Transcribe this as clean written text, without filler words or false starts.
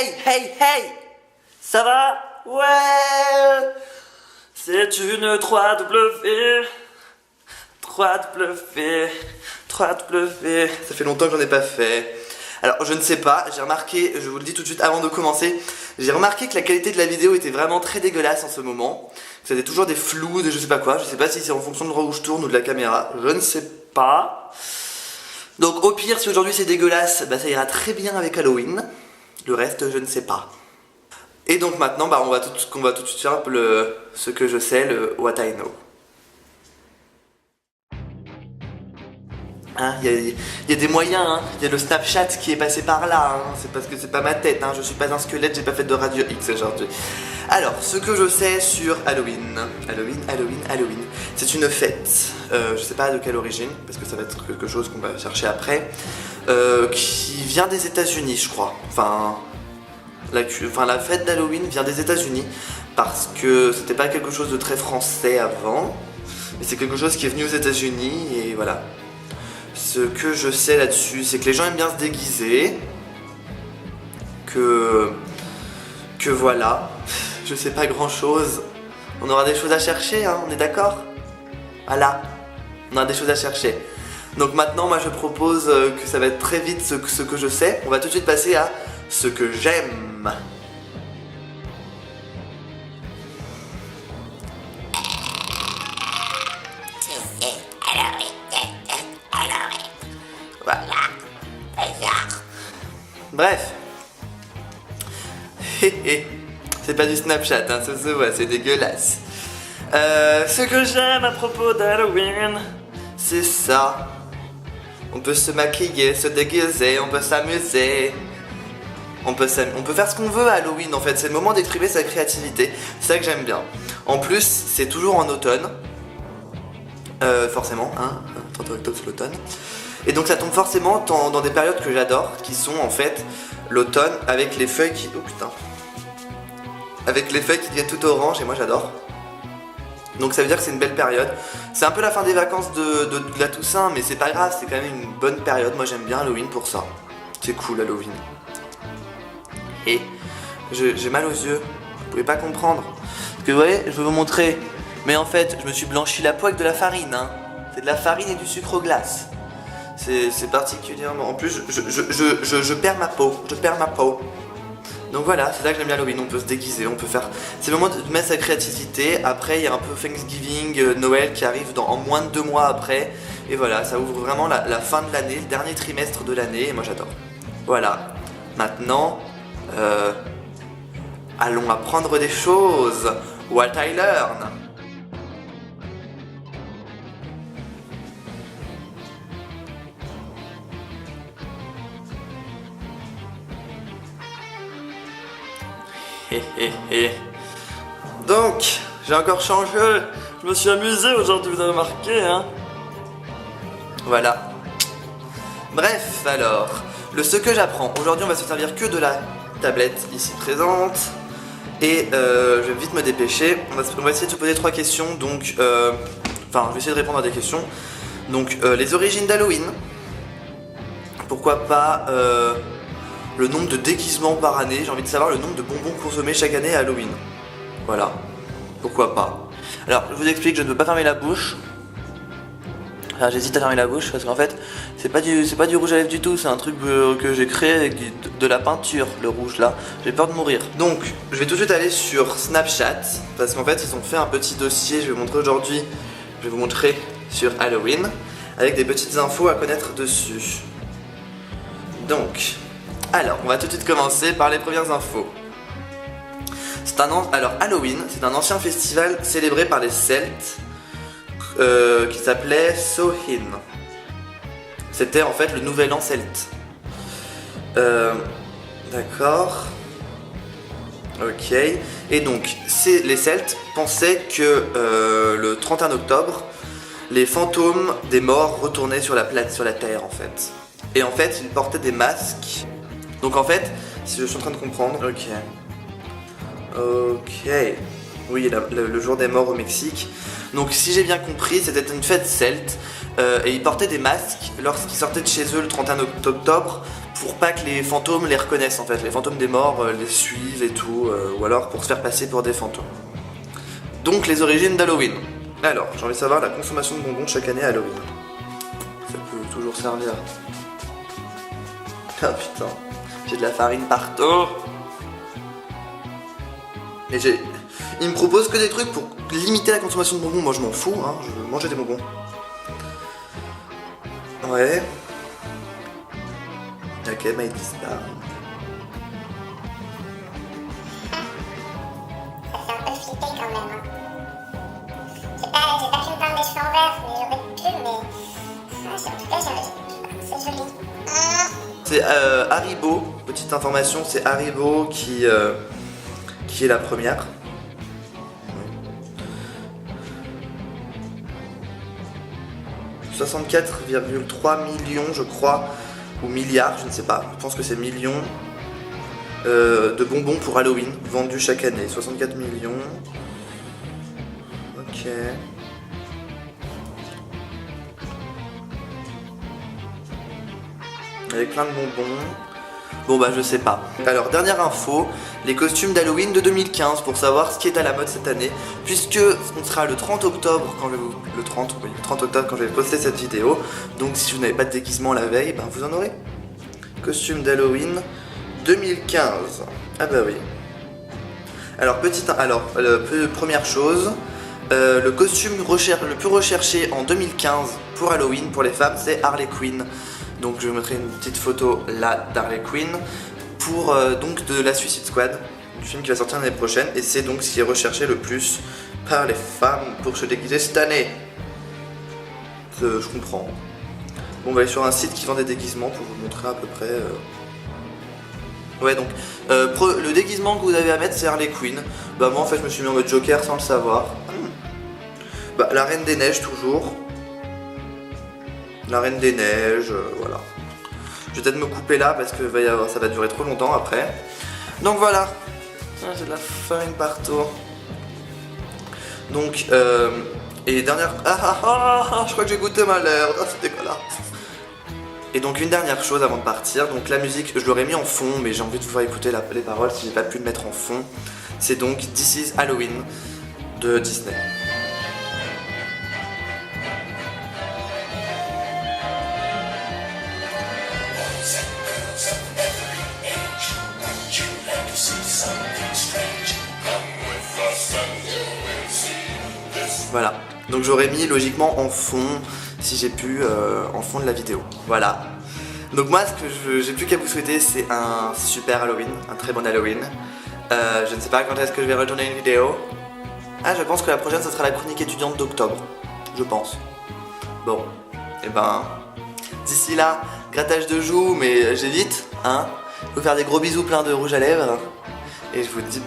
Hey! Ça va? Ouais! C'est une 3W. Ça fait longtemps que j'en ai pas fait. Alors je ne sais pas, j'ai remarqué, je vous le dis tout de suite avant de commencer, j'ai remarqué que la qualité de la vidéo était vraiment très dégueulasse en ce moment. C'était toujours des flous, de je sais pas quoi, je sais pas si c'est en fonction de l'endroit où je tourne ou de la caméra, je ne sais pas. Donc au pire, si aujourd'hui c'est dégueulasse, bah ça ira très bien avec Halloween. Le reste, je ne sais pas. Et donc maintenant, bah on va tout de suite faire ce que je sais, le What I Know. Hein, y a des moyens, hein. Y a le Snapchat qui est passé par là, hein. C'est parce que c'est pas ma tête, hein. Je suis pas un squelette, j'ai pas fait de Radio X aujourd'hui. Alors, ce que je sais sur Halloween, c'est une fête, je sais pas de quelle origine, parce que ça va être quelque chose qu'on va chercher après, qui vient des États-Unis, je crois. La fête d'Halloween vient des États-Unis, parce que c'était pas quelque chose de très français avant, mais c'est quelque chose qui est venu aux États-Unis, et voilà. Ce que je sais là-dessus, c'est que les gens aiment bien se déguiser, que voilà, je sais pas grand-chose. On aura des choses à chercher, hein, on est d'accord? Voilà, on aura des choses à chercher. Donc maintenant, moi je propose que ça va être très vite ce que je sais. On va tout de suite passer à ce que j'aime. Bref. C'est pas du Snapchat, hein, ça se voit, c'est dégueulasse. Ce que j'aime à propos d'Halloween, c'est ça. On peut se maquiller, se déguiser, on peut s'amuser. On peut faire ce qu'on veut à Halloween en fait, c'est le moment d'exprimer sa créativité. C'est ça que j'aime bien. En plus, c'est toujours en automne. Forcément, hein, 30 octobre c'est l'automne. Et donc ça tombe forcément dans des périodes que j'adore, qui sont en fait l'automne avec les feuilles qui... Oh putain. Avec les feuilles qui deviennent tout orange et moi j'adore. Donc ça veut dire que c'est une belle période. C'est un peu la fin des vacances de la Toussaint, mais c'est pas grave, c'est quand même une bonne période. Moi j'aime bien Halloween pour ça. C'est cool Halloween. Et j'ai mal aux yeux, vous pouvez pas comprendre. Parce que vous voyez, je vais vous montrer. Mais en fait, je me suis blanchi la peau avec de la farine, hein. C'est de la farine et du sucre au glace. C'est particulièrement... En plus, je perds ma peau. Donc voilà, c'est ça que j'aime bien Halloween. On peut se déguiser, on peut faire... C'est le moment de mettre sa créativité. Après, il y a un peu Thanksgiving, Noël qui arrive en moins de 2 mois après. Et voilà, ça ouvre vraiment la fin de l'année, le dernier trimestre de l'année. Et moi, j'adore. Voilà. Maintenant, allons apprendre des choses. What I learn. Donc, j'ai encore changé. Je me suis amusé aujourd'hui, vous avez remarqué, hein. Voilà. Bref, alors, ce que j'apprends. Aujourd'hui, on va se servir que de la tablette ici présente. Et je vais vite me dépêcher. On va essayer de se poser 3 questions. Donc, je vais essayer de répondre à des questions. Donc, les origines d'Halloween. Pourquoi pas le nombre de déguisements par année. J'ai envie de savoir le nombre de bonbons consommés chaque année à Halloween. Voilà. Pourquoi pas. Alors, je vous explique, je ne peux pas fermer la bouche. Alors, j'hésite à fermer la bouche parce qu'en fait, c'est pas du rouge à lèvres du tout. C'est un truc que j'ai créé avec de la peinture, le rouge là. J'ai peur de mourir. Donc, je vais tout de suite aller sur Snapchat parce qu'en fait, ils ont fait un petit dossier. Je vais vous montrer aujourd'hui. Je vais vous montrer sur Halloween avec des petites infos à connaître dessus. Donc, alors, on va tout de suite commencer par les premières infos. Alors, Halloween, c'est un ancien festival célébré par les Celtes qui s'appelait Samhain. C'était en fait le nouvel an celte. D'accord. Ok. Et donc, les Celtes pensaient que le 31 octobre, les fantômes des morts retournaient sur la terre en fait. Et en fait, ils portaient des masques. Donc en fait, si je suis en train de comprendre, ok, oui, le jour des morts au Mexique. Donc si j'ai bien compris, c'était une fête celte et ils portaient des masques lorsqu'ils sortaient de chez eux le 31 octobre pour pas que les fantômes les reconnaissent en fait. Les fantômes des morts les suivent et tout, ou alors pour se faire passer pour des fantômes. Donc les origines d'Halloween. Alors, j'ai envie de savoir la consommation de bonbons chaque année à Halloween. Ça peut toujours servir. Ah putain, j'ai de la farine partout. Et il me propose que des trucs pour limiter la consommation de bonbons. Moi je m'en fous, hein, je veux manger des bonbons. Ouais. Ok, my dispa. Ça fait un peu flipper quand même. Hein. J'ai pas pu me peindre les cheveux en vert, mais j'aurais pu, mais. En tout cas, c'est joli. C'est Haribo, petite information, c'est Haribo qui est la première. 64,3 millions je crois, ou milliards, je ne sais pas, je pense que c'est millions de bonbons pour Halloween vendus chaque année. 64 millions. Ok. Avec plein de bonbons. Bon bah je sais pas. Alors dernière info, les costumes d'Halloween de 2015 pour savoir ce qui est à la mode cette année, puisque on sera le 30 octobre quand le 30 octobre quand je vais poster cette vidéo. Donc si vous n'avez pas de déguisement la veille, ben vous en aurez. Costume d'Halloween 2015. Ah bah oui. Alors première chose, le costume le plus recherché en 2015 pour Halloween pour les femmes, c'est Harley Quinn. Donc je mettrai une petite photo là d'Harley Quinn pour donc de la Suicide Squad, du film qui va sortir l'année prochaine, et c'est donc ce qui est recherché le plus par les femmes pour se déguiser cette année. Je comprends. Bon, on va aller sur un site qui vend des déguisements pour vous montrer à peu près. Ouais, donc le déguisement que vous avez à mettre, c'est Harley Quinn. Bah moi en fait je me suis mis en mode Joker sans le savoir. Bah la Reine des Neiges toujours. La Reine des Neiges, voilà. Je vais peut-être me couper là parce que ça va durer trop longtemps après. Donc voilà. J'ai de la farine partout. Donc, et dernière... je crois que j'ai goûté ma lèvre. Ah, c'est dégueulasse. Et donc une dernière chose avant de partir. Donc la musique, je l'aurais mis en fond, mais j'ai envie de vous faire écouter les paroles si j'ai pas pu le mettre en fond. C'est donc This is Halloween de Disney. Voilà, donc j'aurais mis logiquement en fond, si j'ai pu, en fond de la vidéo. Voilà. Donc moi, ce que j'ai plus qu'à vous souhaiter, c'est un super Halloween, un très bon Halloween. Je ne sais pas quand est-ce que je vais retourner une vidéo. Ah, je pense que la prochaine, ce sera la chronique étudiante d'octobre. Je pense. Bon, et ben, d'ici là, grattage de joues, mais j'évite, hein. Je vais vous faire des gros bisous pleins de rouge à lèvres. Et je vous dis...